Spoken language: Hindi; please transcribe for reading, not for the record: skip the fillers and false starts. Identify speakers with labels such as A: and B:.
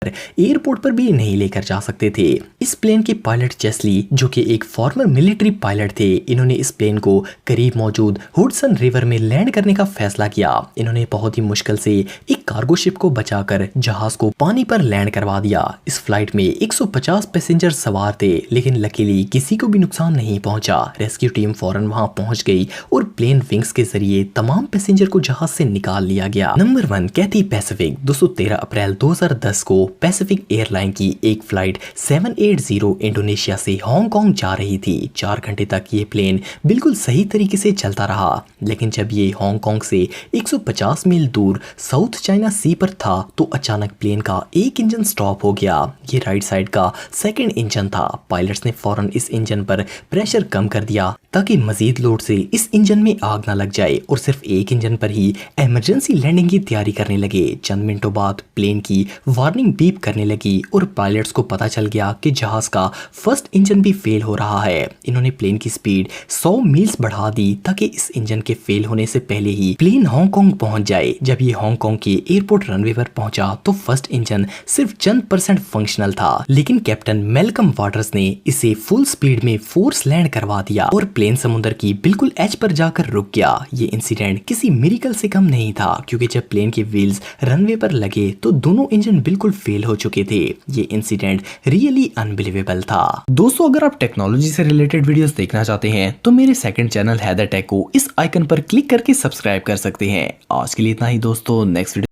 A: एयरपोर्ट पर भी नहीं लेकर जा सकते थे। इस प्लेन के पायलट चेस्ली, जो कि एक फॉर्मर मिलिट्री पायलट थे, इन्होंने इस प्लेन को करीब मौजूद हुडसन रिवर में लैंड करने का फैसला किया। इन्होंने बहुत ही मुश्किल से एक कार्गो शिप को बचाकर जहाज को पानी पर लैंड करवा दिया। इस फ्लाइट में 150 पैसेंजर सवार थे, लेकिन लकीली किसी को भी नुकसान नहीं पहुंचा। रेस्क्यू टीम फौरन वहां पहुंच गई और प्लेन विंग्स के जरिए तमाम पैसेंजर को जहाज से निकाल लिया गया। नंबर 1 कैथी पैसिफिक 213 अप्रैल 2010 को पैसिफिक एयरलाइन की एक फ्लाइट 780 इंडोनेशिया से हांगकांग जा रही थी। 4 घंटे तक ये प्लेन बिल्कुल सही तरीके से चलता रहा, लेकिन जब ये हांगकांग से 150 मील दूर साउथ चाइना सी पर था तो अचानक प्लेन का एक इंजन स्टॉप हो गया। ये राइट साइड का सेकंड इंजन था। पायलट्स ने फौरन इस इंजन पर प्रेशर कम कर दिया ताकि मजीद लोड से इस इंजन में आग ना लग जाए और सिर्फ एक इंजन पर ही इमरजेंसी लैंडिंग की तैयारी करने लगे। चंद मिनटों बाद प्लेन की वार्निंग बीप करने लगी और पायलट्स को पता चल गया कि जहाज का फर्स्ट इंजन भी फेल हो रहा है। इन्होंने प्लेन की स्पीड 100 मील्स बढ़ा दी ताकि इस इंजन के फेल होने से पहले ही प्लेन हांगकांग पहुंच जाए। जब ये हांगकांग के एयरपोर्ट रनवे पर पहुंचा तो फर्स्ट इंजन सिर्फ चंद % फंक्शनल था, लेकिन कैप्टन मेलकम वाटर्स ने इसे फुल स्पीड में फोर्स लैंड करवा दिया और प्लेन समुद्र की बिल्कुल एज पर जाकर रुक गया। ये इंसिडेंट किसी मिरेकल से कम नहीं था, क्योंकि जब प्लेन के व्हील्स रनवे पर लगे तो दोनों इंजन बिल्कुल फेल हो चुके थे। ये इंसिडेंट रियली अनबिलीवेबल था। दोस्तों, अगर आप टेक्नोलॉजी से रिलेटेड वीडियोस देखना चाहते हैं तो मेरे सेकंड चैनल हैदर टेक को इस आइकन पर क्लिक करके सब्सक्राइब कर सकते हैं। आज के लिए इतना ही दोस्तों, नेक्स्ट वीडियो